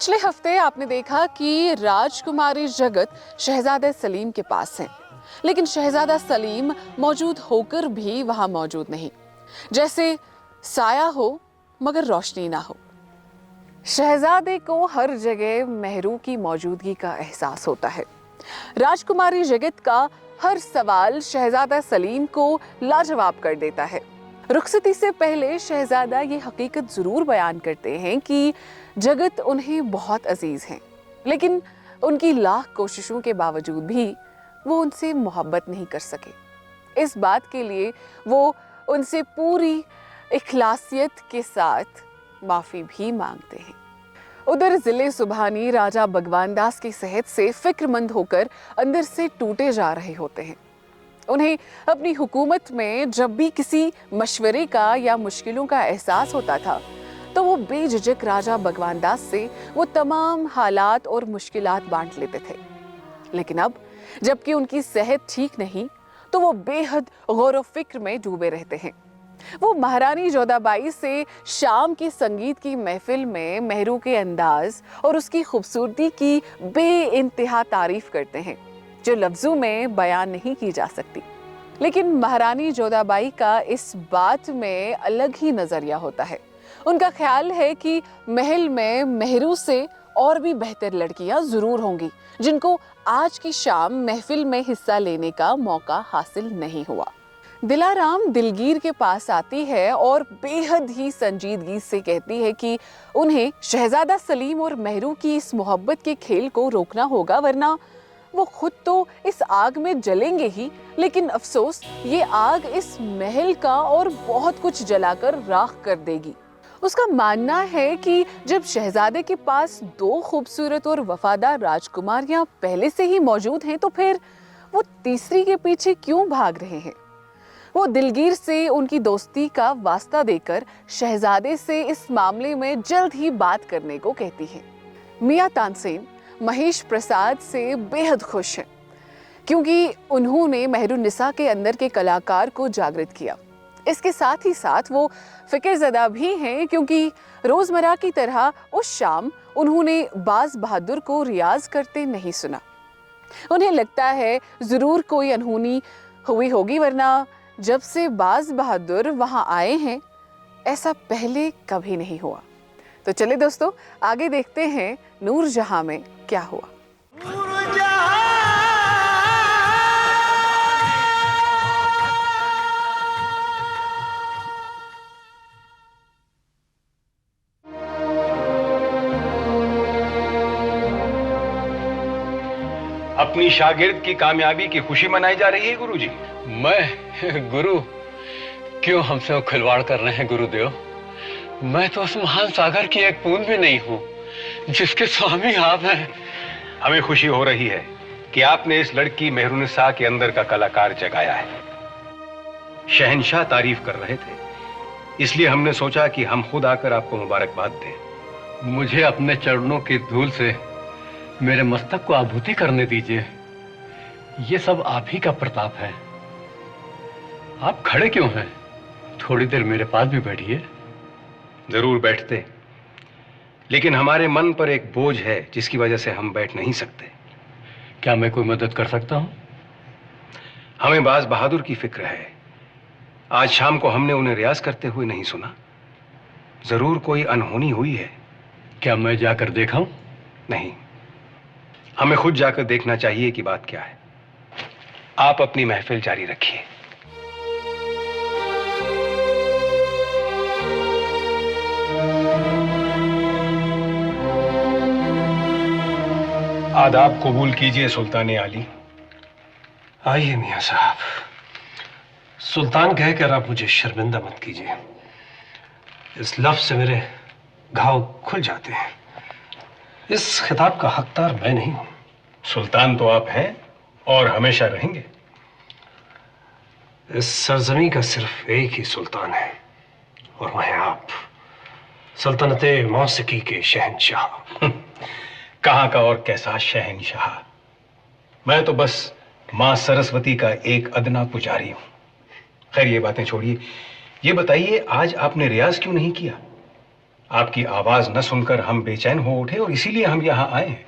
पिछले हफ्ते आपने देखा कि राजकुमारी जगत शहजादा सलीम के पास है, लेकिन शहजादा सलीम मौजूद होकर भी वहां मौजूद नहीं, जैसे साया हो मगर रोशनी ना हो। शहजादे को हर जगह मेहरू की मौजूदगी का एहसास होता है। राजकुमारी जगत का हर सवाल शहजादा सलीम को लाजवाब कर देता है। रुखसती से पहले शहजादा ये हकीकत जरूर बयान करते हैं कि जगत उन्हें बहुत अजीज हैं, लेकिन उनकी लाख कोशिशों के बावजूद भी वो उनसे मोहब्बत नहीं कर सके। इस बात के लिए वो उनसे पूरी इखलासियत के साथ माफी भी मांगते हैं। उधर जिले सुबहानी राजा भगवान दास की सेहत से फिक्रमंद होकर अंदर से टूटे जा रहे होते हैं। उन्हें अपनी हुकूमत में जब भी किसी मशवरे का या मुश्किलों का एहसास होता था तो वो बेझिझक राजा भगवान दास से वो तमाम हालात और मुश्किलात बांट लेते थे। लेकिन अब जबकि उनकी सेहत ठीक नहीं तो वो बेहद गौर व फिक्र में डूबे रहते हैं। वो महारानी जोधाबाई से शाम की संगीत की महफिल में मेहरू के अंदाज और उसकी खूबसूरती की बेइंतहा तारीफ करते हैं, जो लफ्जों में बयान नहीं की जा सकती। लेकिन महारानी जोधाबाई का इस बात में अलग ही नजरिया होता है। उनका ख्याल है कि महल में मेहरू से और भी बेहतर लड़कियां जरूर होंगी, जिनको आज की शाम महफिल में हिस्सा लेने का मौका हासिल नहीं हुआ। दिलाराम दिलगीर के पास आती है और बेहद ही संजीदगी से कहती है कि उन्हें शहजादा सलीम और मेहरू की इस मोहब्बत के खेल को रोकना होगा, वरना वो खुद तो इस आग में जलेंगे ही, लेकिन अफसोस ये आग इस महल का और बहुत कुछ जलाकर राख कर देगी। उसका मानना है कि जब शहजादे के पास दो खूबसूरत और वफादार राजकुमारियां पहले से ही मौजूद हैं तो फिर वो तीसरी के पीछे क्यों भाग रहे हैं। वो दिलगीर से उनकी दोस्ती का वास्ता देकर शहजादे से इस मामले में जल्द ही बात करने को कहती है। मियां तानसेन महेश प्रसाद से बेहद खुश हैं, क्योंकि उन्होंने मेहरुन्निसा के अंदर के कलाकार को जागृत किया। इसके साथ ही साथ वो फिक्रज़दा भी हैं, क्योंकि रोजमर्रा की तरह उस शाम उन्होंने बाज बहादुर को रियाज करते नहीं सुना। उन्हें लगता है जरूर कोई अनहोनी हुई होगी, वरना जब से बाज बहादुर वहां आए हैं ऐसा पहले कभी नहीं हुआ। तो चले दोस्तों, आगे देखते हैं नूरजहां में क्या हुआ। अपनी शागिर्द की कामयाबी की खुशी मनाई जा रही है गुरुजी। मैं गुरु क्यों हमसे खिलवाड़ कर रहे हैं गुरुदेव? मैं तो उस महान सागर की एक बूंद भी नहीं हूं जिसके स्वामी आप हैं। हमें खुशी हो रही है कि आपने इस लड़की मेहरुन्निसा के अंदर का कलाकार जगाया है। शहंशाह तारीफ कर रहे थे, इसलिए हमने सोचा कि हम खुद आकर आपको मुबारकबाद दें। मुझे अपने चरणों की धूल से मेरे मस्तक को आभूति करने दीजिए। ये सब आप ही का प्रताप है। आप खड़े क्यों हैं? थोड़ी देर मेरे पास भी बैठिए। जरूर बैठते, लेकिन हमारे मन पर एक बोझ है जिसकी वजह से हम बैठ नहीं सकते। क्या मैं कोई मदद कर सकता हूं? हमें बाज बहादुर की फिक्र है। आज शाम को हमने उन्हें रियाज करते हुए नहीं सुना। जरूर कोई अनहोनी हुई है। क्या मैं जाकर देखाऊं? नहीं, हमें खुद जाकर देखना चाहिए कि बात क्या है। आप अपनी महफिल जारी रखिए। आदाब कबूल कीजिए सुल्तान आली। आइए मियां साहब। सुल्तान कहकर आप मुझे शर्मिंदा मत कीजिए। इस लफ्ज से मेरे घाव खुल जाते हैं। इस खिताब का हकदार मैं नहीं हूं। सुल्तान तो आप हैं और हमेशा रहेंगे। इस सरजमी का सिर्फ एक ही सुल्तान है और वह है आप, सल्तनते मौसीकी के शहंशाह। कहां का और कैसा शहंशाह? मैं तो बस मां सरस्वती का एक अदना पुजारी हूं। खैर ये बातें छोड़िए, ये बताइए आज आपने रियाज क्यों नहीं किया? आपकी आवाज न सुनकर हम बेचैन हो उठे और इसीलिए हम यहां आए हैं।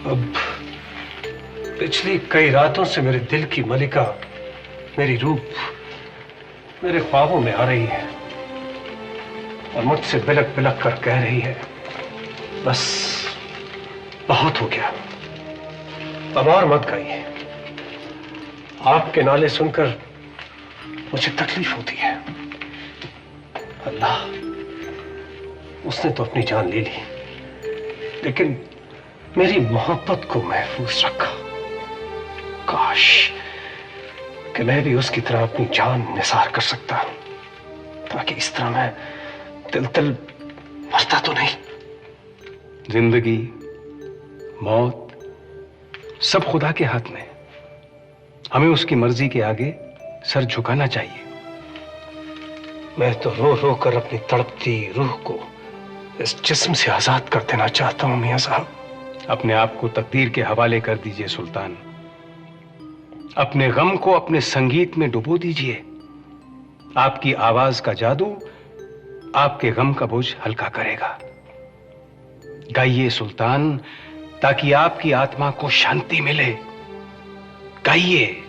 अब पिछली कई रातों से मेरे दिल की मलिका, मेरी रूप मेरे ख्वाबों में आ रही है और मुझसे बिलक बिलक कर कह रही है, बस बहुत हो गया, अब और मत गाइए। आपके नाले सुनकर मुझे तकलीफ होती है। अल्लाह, उसने तो अपनी जान ले ली, लेकिन मेरी मोहब्बत को महफूज रखा। काश कि मैं भी उसकी तरह अपनी जान निसार कर सकता, ताकि इस तरह मैं तिल तिल मरता तो नहीं। जिंदगी, मौत सब खुदा के हाथ में। हमें उसकी मर्जी के आगे सर झुकाना चाहिए। मैं तो रो रो कर अपनी तड़पती रूह को इस जिस्म से आजाद कर देना चाहता हूं मियां साहब। अपने आप को तकदीर के हवाले कर दीजिए सुल्तान। अपने गम को अपने संगीत में डुबो दीजिए। आपकी आवाज का जादू आपके गम का बोझ हल्का करेगा। गाइए सुल्तान, ताकि आपकी आत्मा को शांति मिले। गाइए।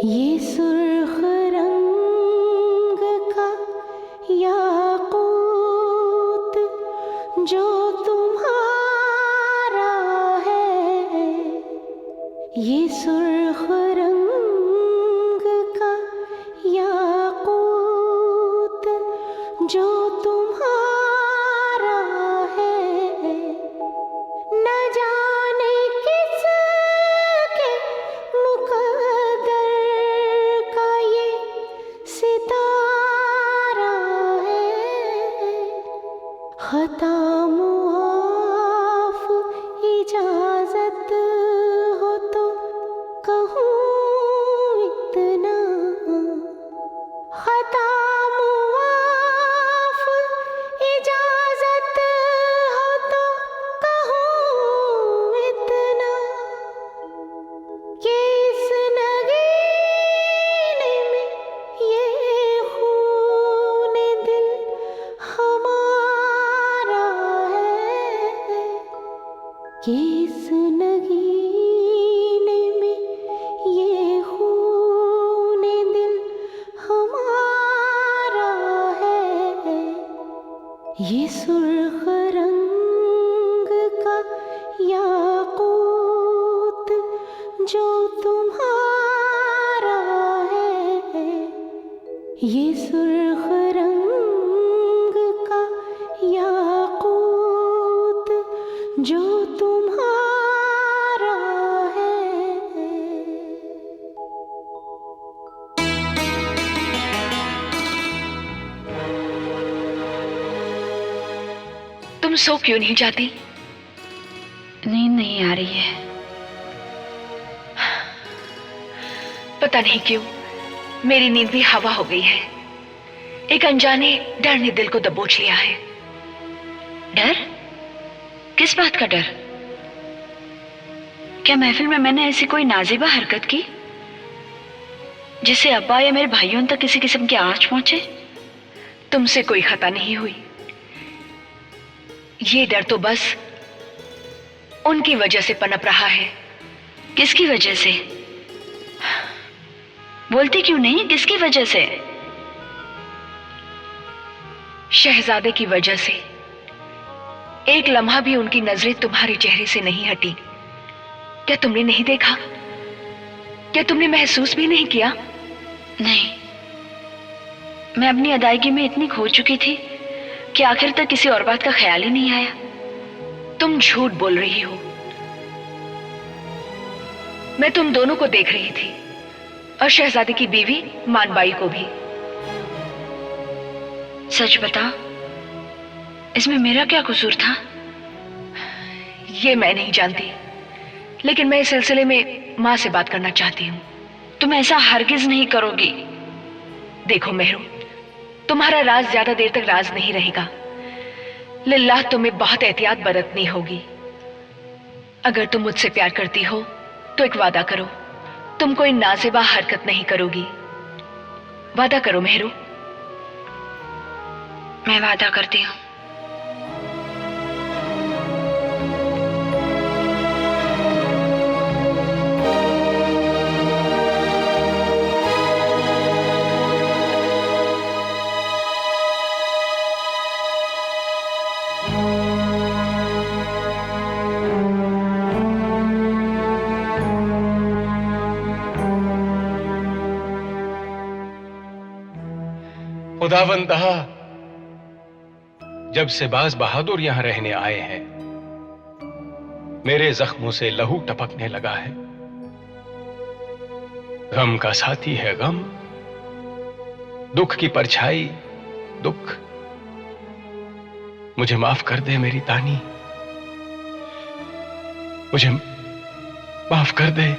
ये सुर्ख रंग का याकूत जो तुम्हारा है, ये सुर्ख रंग का याकूत जो तुम्हारा है, न जाने किस के मुकद्दर का ये सितारा है। खता मुआफ इजाजत हो तो कहूँ इतना, खता मुआफ इजाजत हो तो कहूँ इतना, कि इस नगीने में ये खून दिल हमारा है, कि इस नगीने में ये खून दिल हमारा है। ये सुर्ख रंग का याकूत जो तुम्हारा है, ये सुर्ख रंग का याकूत जो तुम्हारा है। तुम सो क्यों नहीं जाती? नींद नहीं आ रही है। पता नहीं क्यों मेरी नींद भी हवा हो गई है। एक अनजाने डर ने दिल को दबोच लिया है। डर? किस बात का डर? क्या महफिल में मैंने ऐसी कोई नाज़िबा हरकत की जिससे अब्बा या मेरे भाइयों तक किसी किस्म की आंच पहुंचे? तुमसे कोई खता नहीं हुई। ये डर तो बस उनकी वजह से पनप रहा है। किसकी वजह से? बोलती क्यों नहीं? किसकी वजह से? शहजादे की वजह से। एक लम्हा भी उनकी नजरें तुम्हारे चेहरे से नहीं हटी। क्या तुमने नहीं देखा? क्या तुमने महसूस भी नहीं किया? नहीं, मैं अपनी अदायगी में इतनी खो चुकी थी कि आखिर तक किसी और बात का ख्याल ही नहीं आया। तुम झूठ बोल रही हो। मैं तुम दोनों को देख रही थी और शहजादे की बीवी मानबाई को भी। सच बता, इसमें मेरा क्या कसूर था? ये मैं नहीं जानती, लेकिन मैं इस सिलसिले में मां से बात करना चाहती हूं। तुम ऐसा हरगिज नहीं करोगी। देखो मेहरू, तुम्हारा राज ज्यादा देर तक राज नहीं रहेगा। लिल्लाह तुम्हें बहुत एहतियात बरतनी होगी। अगर तुम मुझसे प्यार करती हो तो एक वादा करो, तुम कोई नाज़ेबा हरकत नहीं करोगी। वादा करो मेहरू। मैं वादा करती हूँ। खुदावंदहा, जब से बाज बहादुर यहां रहने आए हैं, मेरे जख्मों से लहू टपकने लगा है। गम का साथी है गम, दुख की परछाई दुख। मुझे माफ कर दे मेरी तानी, मुझे माफ कर दे।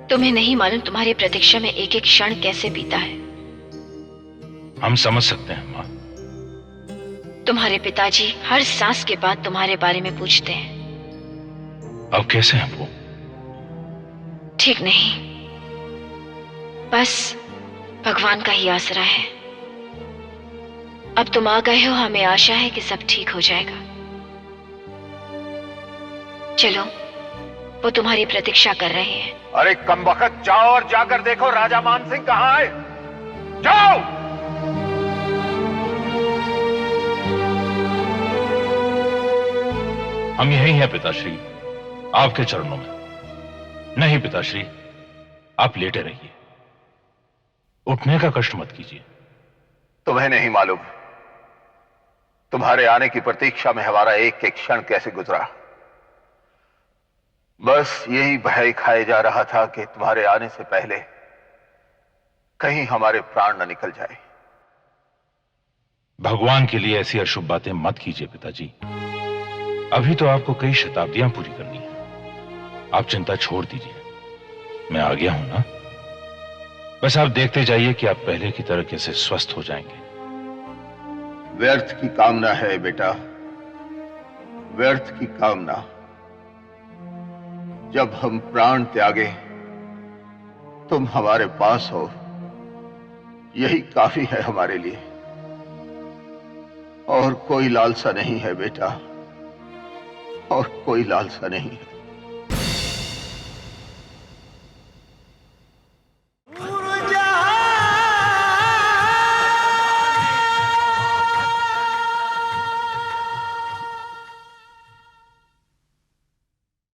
तुम्हें नहीं मालूम तुम्हारी प्रतीक्षा में एक एक क्षण कैसे बीता है। हम समझ सकते हैं मां। तुम्हारे पिताजी हर सांस के बाद तुम्हारे बारे में पूछते हैं। अब कैसे हैं वो? ठीक नहीं, बस भगवान का ही आसरा है। अब तुम आ गए हो, हमें आशा है कि सब ठीक हो जाएगा। चलो, वो तुम्हारी प्रतीक्षा कर रहे हैं। अरे कमबख्त, जाओ और जाकर देखो राजा मानसिंह कहां है। जाओ। हम यही हैं पिताश्री, आपके चरणों में। नहीं पिताश्री, आप लेटे रहिए, उठने का कष्ट मत कीजिए। तुम्हें नहीं मालूम तुम्हारे आने की प्रतीक्षा में हमारा एक एक क्षण कैसे गुजरा। बस यही भय खाए जा रहा था कि तुम्हारे आने से पहले कहीं हमारे प्राण न निकल जाए। भगवान के लिए ऐसी अशुभ बातें मत कीजिए पिताजी। अभी तो आपको कई शताब्दियां पूरी करनी है। आप चिंता छोड़ दीजिए, मैं आ गया हूं ना। बस आप देखते जाइए कि आप पहले की तरह कैसे स्वस्थ हो जाएंगे। व्यर्थ की कामना है बेटा, व्यर्थ की कामना। जब हम प्राण त्यागे तुम हमारे पास हो, यही काफी है हमारे लिए। और कोई लालसा नहीं है बेटा, और कोई लालसा नहीं है।